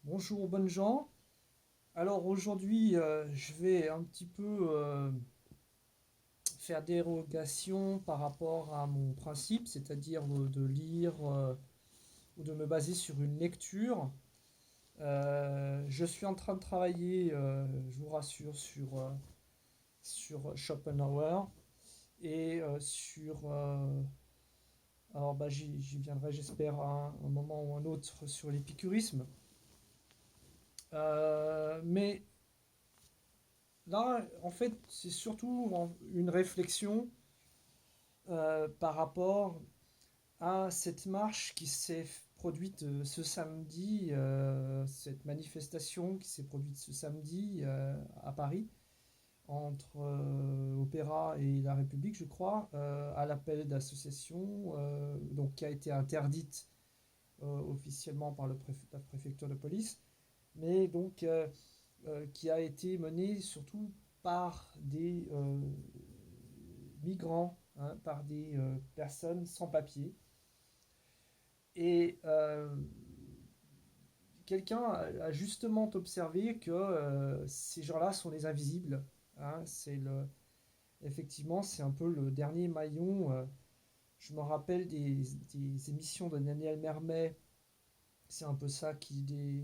Bonjour, bonnes gens. Alors aujourd'hui, je vais un petit peu faire dérogation par rapport à mon principe, c'est-à-dire de lire ou de me baser sur une lecture. Je suis en train de travailler, je vous rassure, sur Schopenhauer et alors bah, j'y viendrai, j'espère, à un moment ou un autre sur l'épicurisme. Mais là, en fait, c'est surtout une réflexion par rapport à cette marche qui s'est produite ce samedi, cette manifestation qui s'est produite ce samedi à Paris, entre Opéra et La République, je crois, à l'appel d'association, donc qui a été interdite officiellement par la préfecture de police, mais donc qui a été menée surtout par des migrants, hein, par des personnes sans papier. Et quelqu'un a justement observé que ces gens-là sont les invisibles. Hein, effectivement, c'est un peu le dernier maillon. Je me rappelle des émissions de Daniel Mermet. C'est un peu ça qui,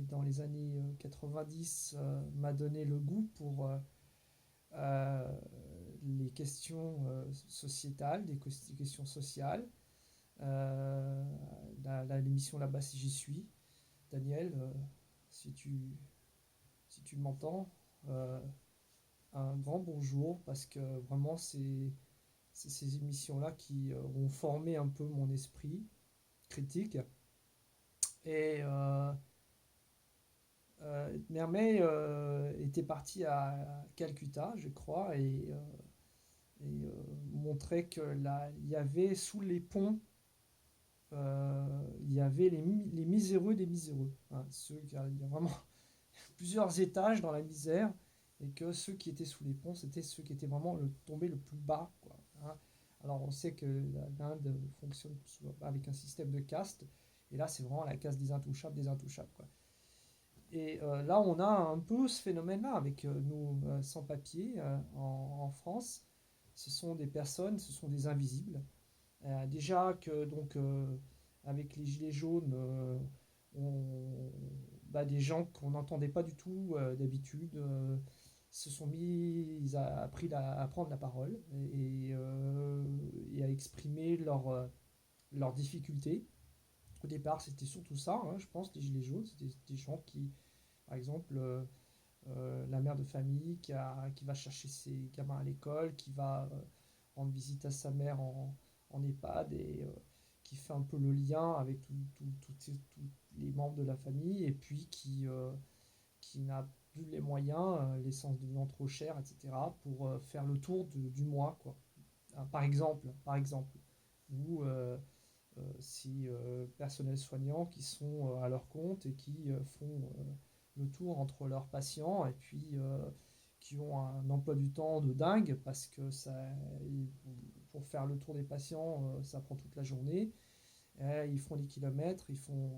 dans les années 90, m'a donné le goût pour euh, les questions sociétales, des questions sociales. Euh, L'émission là-bas, si j'y suis. Daniel, si tu, si tu m'entends, euh, un grand bonjour parce que vraiment, c'est ces émissions-là qui ont formé un peu mon esprit critique. Et Mermet était parti à Calcutta, je crois, et montrait que là, il y avait sous les ponts, il y avait les miséreux des miséreux. Hein, il y a vraiment plusieurs étages dans la misère, et que ceux qui étaient sous les ponts, c'était ceux qui étaient vraiment tombés le plus bas, quoi, hein. Alors on sait que l'Inde fonctionne avec un système de caste, et là c'est vraiment la caste des intouchables, quoi. Et là on a un peu ce phénomène-là avec nous sans-papiers en France. Ce sont des personnes, ce sont des invisibles. Déjà que donc avec les gilets jaunes, on- bah, des gens qu'on n'entendait pas du tout d'habitude se sont mis à prendre la parole et à exprimer leurs difficultés. Au départ, c'était surtout ça, hein, je pense, les gilets jaunes. C'était des gens qui, par exemple, la mère de famille qui va chercher ses gamins à l'école, qui va rendre visite à sa mère en EHPAD et qui fait un peu le lien avec tous les membres de la famille et puis qui n'a plus les moyens, l'essence devenant trop chère, etc., pour faire le tour du mois, quoi. Hein, par exemple, ou si personnels soignants qui sont à leur compte et qui font le tour entre leurs patients et puis qui ont un emploi du temps de dingue parce que pour faire le tour des patients, ça prend toute la journée. Et ils font des kilomètres, ils font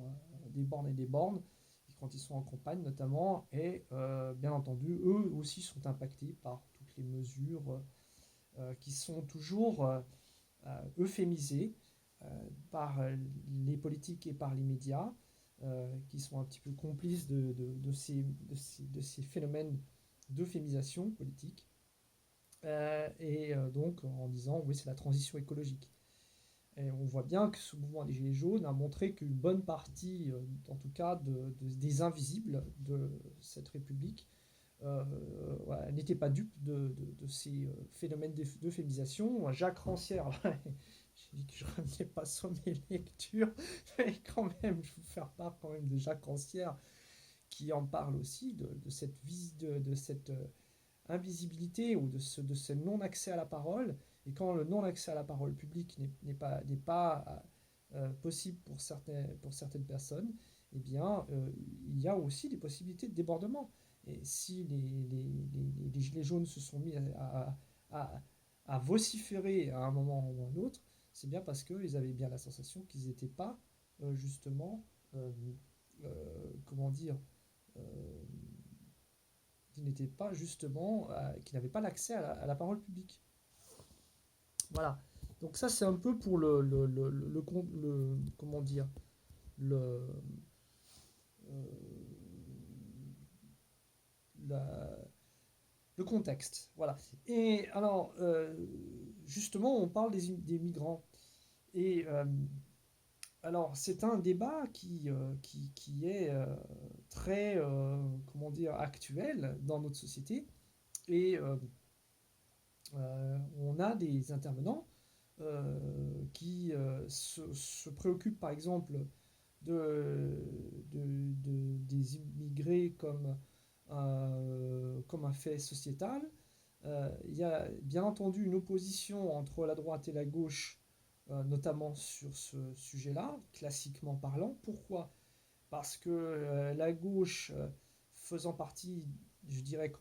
des bornes et des bornes, quand ils sont en campagne notamment, et bien entendu, eux aussi sont impactés par toutes les mesures qui sont toujours euphémisées par les politiques et par les médias, qui sont un petit peu complices de ces phénomènes d'euphémisation politique, et donc en disant oui c'est la transition écologique. Et on voit bien que ce mouvement des Gilets jaunes a montré qu'une bonne partie, en tout cas des invisibles de cette République, voilà, n'était pas dupe de ces phénomènes d'euphémisation. Jacques Rancière, j'ai dit que je ne revenais pas sur mes lectures, mais quand même, je vais vous faire part quand même de Jacques Rancière, qui en parle aussi de cette invisibilité ou de ce non-accès à la parole. Et quand le non-accès à la parole publique n'est pas possible pour certaines personnes, eh bien, il y a aussi des possibilités de débordement. Et si les Gilets jaunes se sont mis à, à vociférer à un moment ou à un autre, c'est bien parce qu'ils avaient bien la sensation qu'ils n'étaient pas justement, comment dire, euh, qui n'étaient pas justement, qui n'avaient pas l'accès à la parole publique. Voilà. Donc ça, c'est un peu pour comment dire, le, euh, la- le contexte. Voilà. Et alors, justement, on parle des migrants. Et alors, c'est un débat qui est très, comment dire, actuel dans notre société. Et on a des intervenants qui se préoccupent, par exemple, de, des immigrés comme un fait sociétal. Il y a bien entendu une opposition entre la droite et la gauche, notamment sur ce sujet-là, classiquement parlant. Pourquoi? Parce que la gauche, faisant partie, je dirais,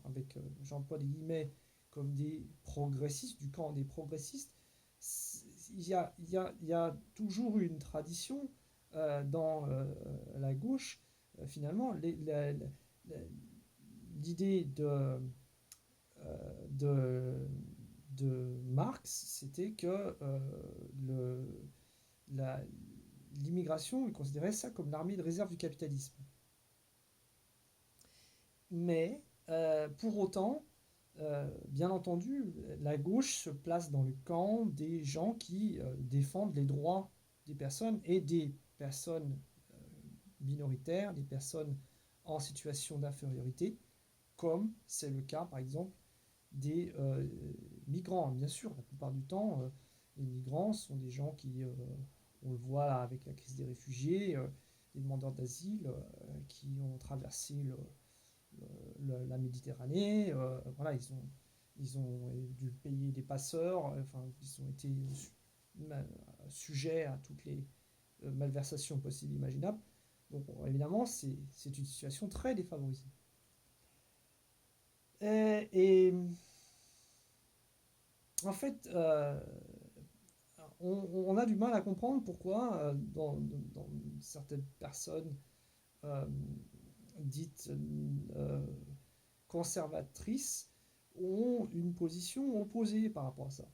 avec j'emploie des guillemets, comme des progressistes, du camp des progressistes, il y a toujours eu une tradition dans la gauche, finalement, l'idée de, de Marx, c'était que le, la, l'immigration, il considérait ça comme l'armée de réserve du capitalisme. Mais pour autant, bien entendu, la gauche se place dans le camp des gens qui défendent les droits des personnes et des personnes minoritaires, des personnes en situation d'infériorité, comme c'est le cas par exemple des migrants. Bien sûr, la plupart du temps, les migrants sont des gens on le voit là avec la crise des réfugiés, des demandeurs d'asile qui ont traversé la Méditerranée. Voilà, ils ont dû payer des passeurs, enfin, ils ont été sujets à toutes les malversations possibles et imaginables. Donc bon, évidemment, c'est une situation très défavorisée. Et en fait, on a du mal à comprendre pourquoi dans certaines personnes euh, dites conservatrices ont une position opposée par rapport à ça.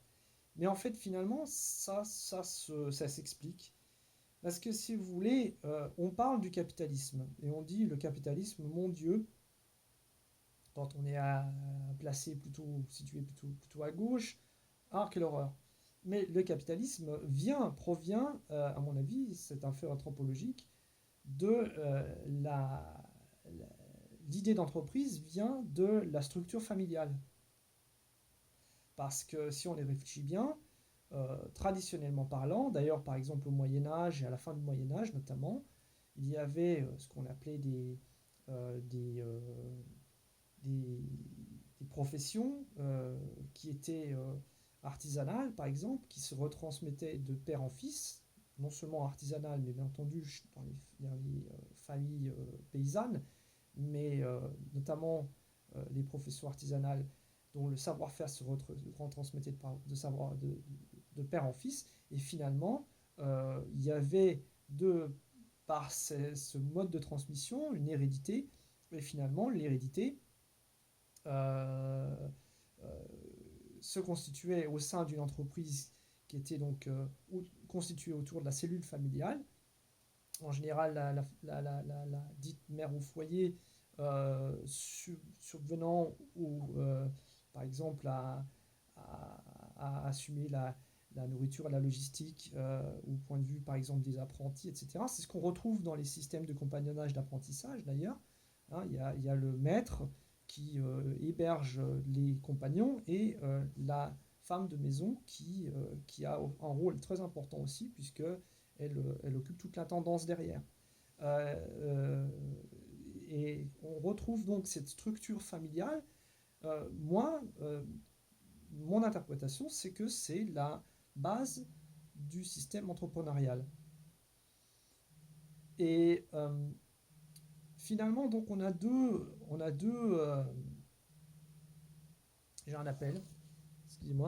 Mais en fait, finalement, ça s'explique. Parce que si vous voulez, on parle du capitalisme et on dit le capitalisme, mon Dieu, quand on est placé plutôt, situé plutôt à gauche, ah, quelle horreur. Mais le capitalisme provient, à mon avis, c'est un fait anthropologique, de la- l'idée d'entreprise vient de la structure familiale. Parce que si on y réfléchit bien, traditionnellement parlant, d'ailleurs par exemple au Moyen Âge et à la fin du Moyen Âge notamment, il y avait ce qu'on appelait euh, des, euh, des, des professions qui étaient artisanales par exemple, qui se retransmettaient de père en fils, non seulement artisanales, mais bien entendu dans les familles paysannes, mais notamment les professions artisanales dont le savoir-faire se retransmettait de père en fils. Et finalement, il y avait par ce mode de transmission une hérédité. Et finalement, l'hérédité euh, euh, se constituait au sein d'une entreprise qui était donc constituée autour de la cellule familiale. En général, la dite mère au foyer subvenant ou par exemple à assumer la nourriture et la logistique au point de vue par exemple des apprentis, etc. C'est ce qu'on retrouve dans les systèmes de compagnonnage d'apprentissage d'ailleurs. Hein, il y a le maître qui héberge les compagnons et la femme de maison qui a un rôle très important aussi puisque elle occupe toute la tendance derrière. Euh, euh, et on retrouve donc cette structure familiale. Moi, mon interprétation, c'est que c'est la base du système entrepreneurial. Et finalement, donc on a deux j'ai un appel, excusez-moi.